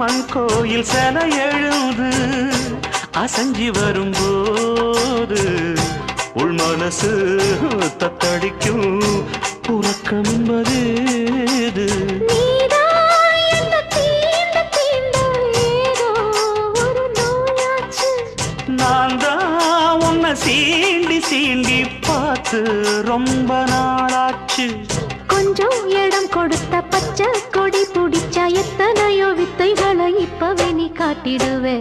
மண் கோயில் சில எழுது அசஞ்சி வரும்போது உள் மனசு தத்தடிக்கும் உறக்கம் என்பது நான் தான் உன்னை சீண்டி சீண்டி பார்த்து ரொம்ப நாளாச்சு. கொஞ்சம் இடம் கொடுத்த பச்சை கொடி பிடிச்சா எத்தனையோ வித்தைகளை இப்பவே நீ காட்டிடுவே.